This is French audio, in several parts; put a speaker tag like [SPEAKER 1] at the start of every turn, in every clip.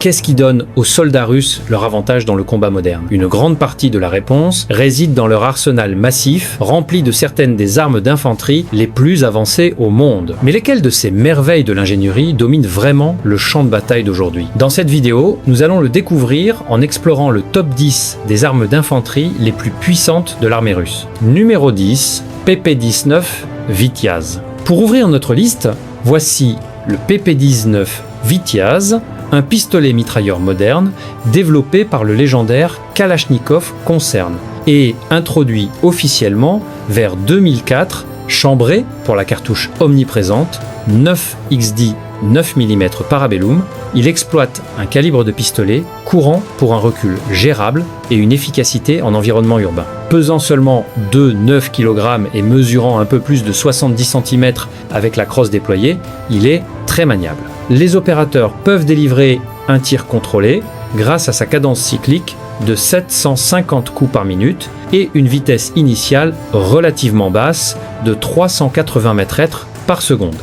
[SPEAKER 1] Qu'est-ce qui donne aux soldats russes leur avantage dans le combat moderne? Une grande partie de la réponse réside dans leur arsenal massif, rempli de certaines des armes d'infanterie les plus avancées au monde. Mais lesquelles de ces merveilles de l'ingénierie dominent vraiment le champ de bataille d'aujourd'hui? Dans cette vidéo, nous allons le découvrir en explorant le top 10 des armes d'infanterie les plus puissantes de l'armée russe. Numéro 10, PP-19 Vityaz. Pour ouvrir notre liste, voici le PP-19 Vityaz, un pistolet mitrailleur moderne développé par le légendaire Kalachnikov Concern et introduit officiellement vers 2004, chambré pour la cartouche omniprésente 9XD 9 mm Parabellum. Il exploite un calibre de pistolet courant pour un recul gérable et une efficacité en environnement urbain. Pesant seulement 2,9 kg et mesurant un peu plus de 70 cm avec la crosse déployée, il est très maniable. Les opérateurs peuvent délivrer un tir contrôlé grâce à sa cadence cyclique de 750 coups par minute et une vitesse initiale relativement basse de 380 m/h par seconde.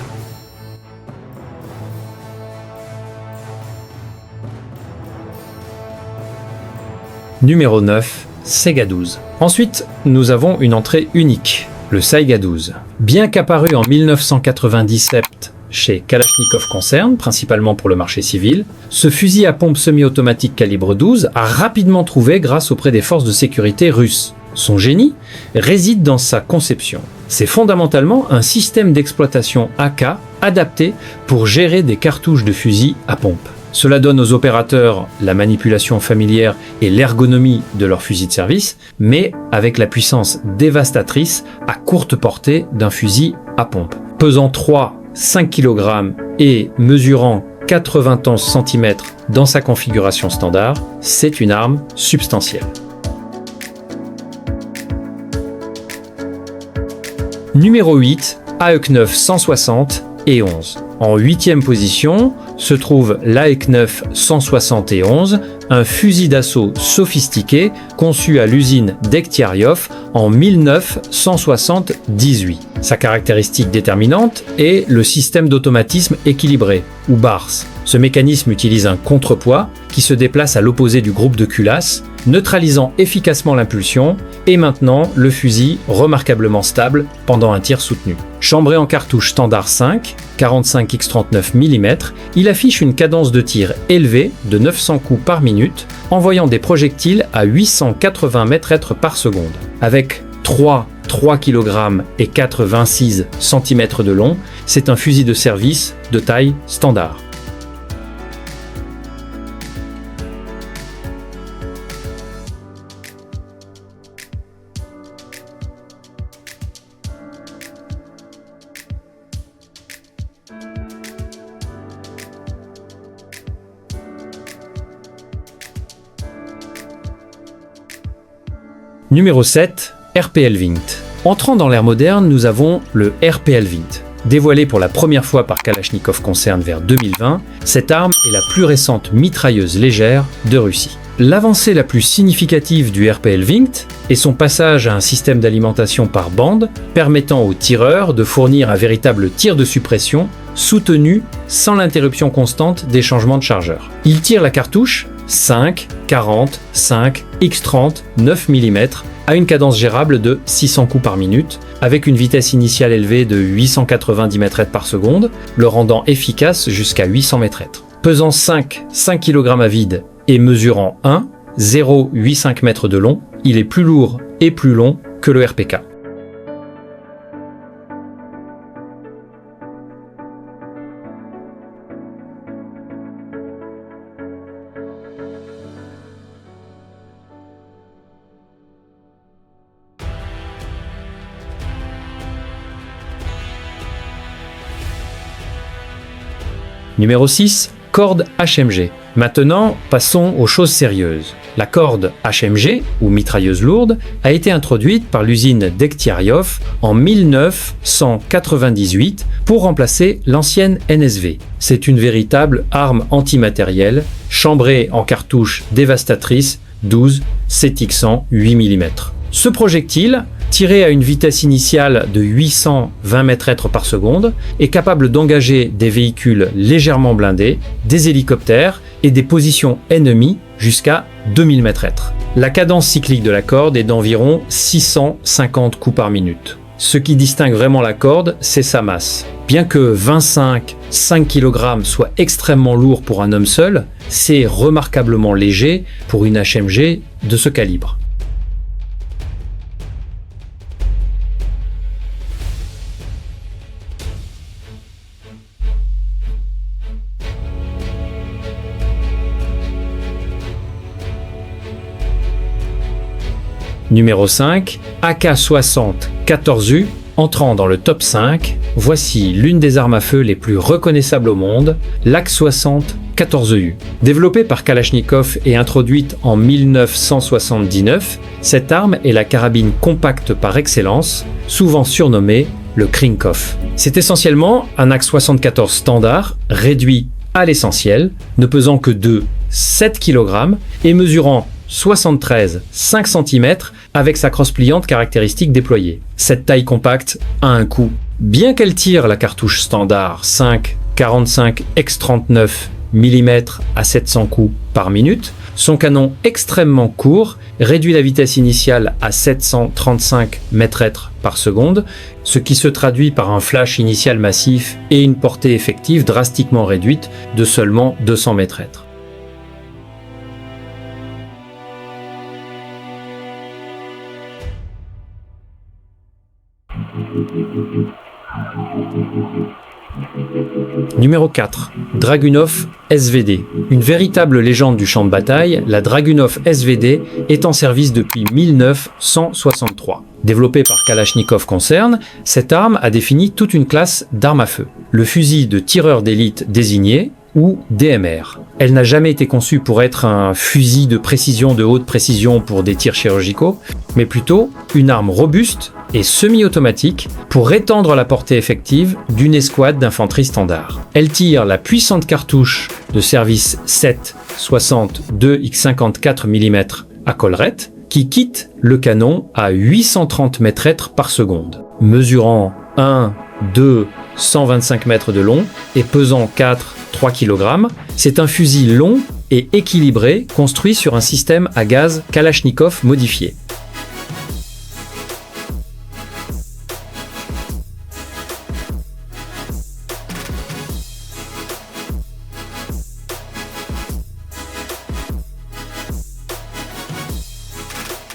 [SPEAKER 1] Numéro 9, Saiga 12. Ensuite, nous avons une entrée unique, le Saiga 12. Bien qu'apparu en 1997 chez Kalachnikov Concern, principalement pour le marché civil, ce fusil à pompe semi-automatique calibre 12 a rapidement trouvé grâce auprès des forces de sécurité russes. Son génie réside dans sa conception. C'est fondamentalement un système d'exploitation AK adapté pour gérer des cartouches de fusil à pompe. Cela donne aux opérateurs la manipulation familière et l'ergonomie de leur fusil de service, mais avec la puissance dévastatrice à courte portée d'un fusil à pompe. Pesant 3-5 kg et mesurant 91 cm dans sa configuration standard, c'est une arme substantielle. Numéro 8, AEK-9 160 et 11. En 8e position se trouve l'AEK-9 171, un fusil d'assaut sophistiqué conçu à l'usine Degtyaryov en 1978. Sa caractéristique déterminante est le système d'automatisme équilibré, ou BARS. Ce mécanisme utilise un contrepoids qui se déplace à l'opposé du groupe de culasse, neutralisant efficacement l'impulsion et maintenant le fusil remarquablement stable pendant un tir soutenu. Chambré en cartouche standard 5, 45x39 mm, il affiche une cadence de tir élevée de 900 coups par minute, envoyant des projectiles à 880 m/h par seconde. Avec 3 kg et 4,26 cm de long, c'est un fusil de service de taille standard. Numéro 7, RP-L-Vint. Entrant dans l'ère moderne, nous avons le RP-L-Vint. Dévoilé pour la première fois par Kalachnikov Concern vers 2020, cette arme est la plus récente mitrailleuse légère de Russie. L'avancée la plus significative du RP-L-Vint est son passage à un système d'alimentation par bande permettant aux tireurs de fournir un véritable tir de suppression soutenu sans l'interruption constante des changements de chargeur. Il tire la cartouche 5, 40, 5, X30, 9 mm à une cadence gérable de 600 coups par minute, avec une vitesse initiale élevée de 890 m/h par seconde, le rendant efficace jusqu'à 800 m/h. Pesant 5 kg à vide et mesurant 0,85 m de long, il est plus lourd et plus long que le RPK. Numéro 6, corde HMG. Maintenant, passons aux choses sérieuses. La corde HMG, ou mitrailleuse lourde, a été introduite par l'usine Degtyaryov en 1998 pour remplacer l'ancienne NSV. C'est une véritable arme antimatérielle, chambrée en cartouche dévastatrice 12 7x100 8 mm. Ce projectile, tiré à une vitesse initiale de 820 m/s par seconde, est capable d'engager des véhicules légèrement blindés, des hélicoptères et des positions ennemies jusqu'à 2000 m/s. La cadence cyclique de la corde est d'environ 650 coups par minute. Ce qui distingue vraiment la corde, c'est sa masse. Bien que 5 kg soit extrêmement lourd pour un homme seul, c'est remarquablement léger pour une HMG de ce calibre. Numéro 5, AK-60 14U. Entrant dans le top 5, voici l'une des armes à feu les plus reconnaissables au monde, l'AK-60 14U. Développée par Kalachnikov et introduite en 1979, cette arme est la carabine compacte par excellence, souvent surnommée le Krinkov. C'est essentiellement un AK-74 standard, réduit à l'essentiel, ne pesant que de 7 kg et mesurant 73 5 cm avec sa crosse pliante caractéristique déployée. Cette taille compacte a un coût. Bien qu'elle tire la cartouche standard 5,45 x 39 mm à 700 coups par minute, son canon extrêmement court réduit la vitesse initiale à 735 m/s par seconde, ce qui se traduit par un flash initial massif et une portée effective drastiquement réduite de seulement 200 m/s. Numéro 4. Dragunov SVD. Une véritable légende du champ de bataille, la Dragunov SVD est en service depuis 1963. Développée par Kalachnikov Concern, cette arme a défini toute une classe d'armes à feu. Le fusil de tireur d'élite désigné, ou DMR. Elle n'a jamais été conçue pour être un fusil de précision de haute précision pour des tirs chirurgicaux, mais plutôt une arme robuste et semi-automatique pour étendre la portée effective d'une escouade d'infanterie standard. Elle tire la puissante cartouche de service 7,62 x 54 mm à collerette qui quitte le canon à 830 m/s par seconde, mesurant 1, 2, 125 mètres de long et pesant 3 kg. C'est un fusil long et équilibré construit sur un système à gaz Kalachnikov modifié.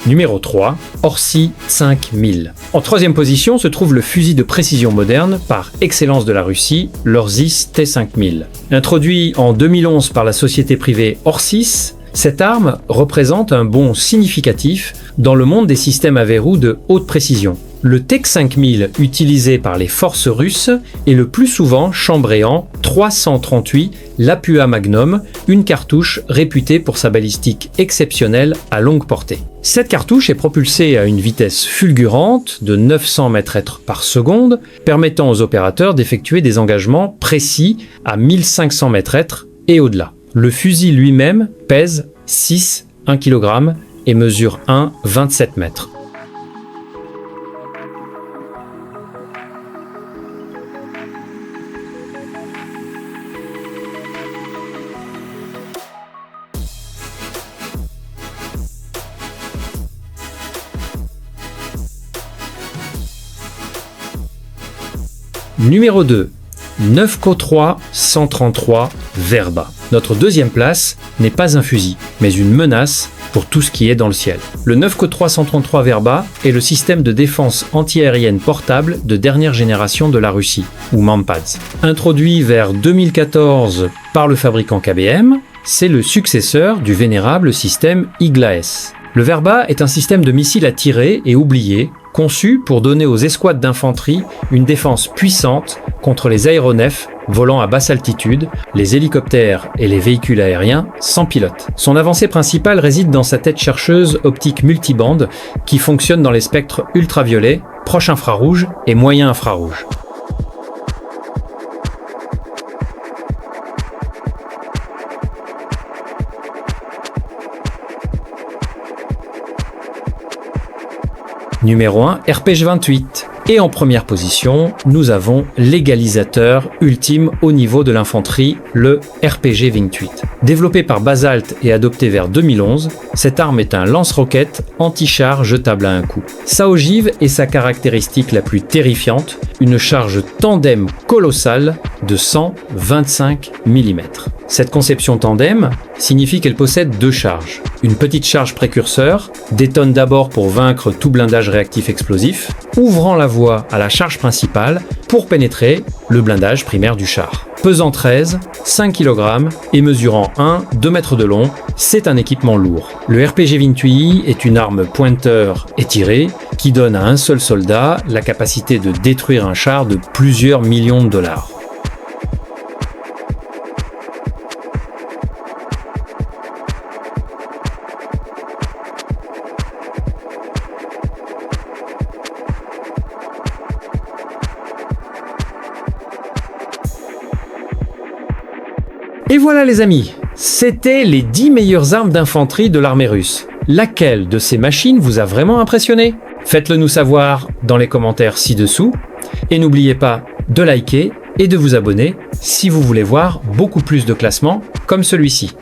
[SPEAKER 1] Numéro 3, Orsi 5000. En troisième position se trouve le fusil de précision moderne par excellence de la Russie, l'Orsis T5000. Introduit en 2011 par la société privée Orsis, cette arme représente un bond significatif dans le monde des systèmes à verrou de haute précision. Le TEK5000 utilisé par les forces russes est le plus souvent chambré en 338 Lapua Magnum, une cartouche réputée pour sa balistique exceptionnelle à longue portée. Cette cartouche est propulsée à une vitesse fulgurante de 900 m/s par seconde, permettant aux opérateurs d'effectuer des engagements précis à 1500 m/s et au-delà. Le fusil lui-même pèse 1 kg et mesure 1,27 m. Numéro 2. Nefco 3 133 Verba. Notre deuxième place n'est pas un fusil, mais une menace pour tout ce qui est dans le ciel. Le Nefco 3 133 Verba est le système de défense antiaérienne portable de dernière génération de la Russie, ou Mampads. Introduit vers 2014 par le fabricant KBM, c'est le successeur du vénérable système Igla-S. Le Verba est un système de missiles à tirer et oublier, conçu pour donner aux escouades d'infanterie une défense puissante contre les aéronefs volant à basse altitude, les hélicoptères et les véhicules aériens sans pilote. Son avancée principale réside dans sa tête chercheuse optique multibande qui fonctionne dans les spectres ultraviolets, proche infrarouge et moyen infrarouge. Numéro 1, RPG-28. Et en première position, nous avons l'égalisateur ultime au niveau de l'infanterie, le RPG-28. Développé par Basalt et adopté vers 2011, cette arme est un lance-roquette anti-char jetable à un coup. Sa ogive est sa caractéristique la plus terrifiante, une charge tandem colossale de 125 mm. Cette conception tandem signifie qu'elle possède deux charges. Une petite charge précurseur détonne d'abord pour vaincre tout blindage réactif explosif, ouvrant la voie à la charge principale pour pénétrer le blindage primaire du char. Pesant 13, 5 kg et mesurant 2 mètres de long, c'est un équipement lourd. Le RPG-28 est une arme pointeur étirée qui donne à un seul soldat la capacité de détruire un char de plusieurs millions de dollars. Et voilà les amis, c'était les 10 meilleures armes d'infanterie de l'armée russe. Laquelle de ces machines vous a vraiment impressionné? Faites-le nous savoir dans les commentaires ci-dessous. Et n'oubliez pas de liker et de vous abonner si vous voulez voir beaucoup plus de classements comme celui-ci.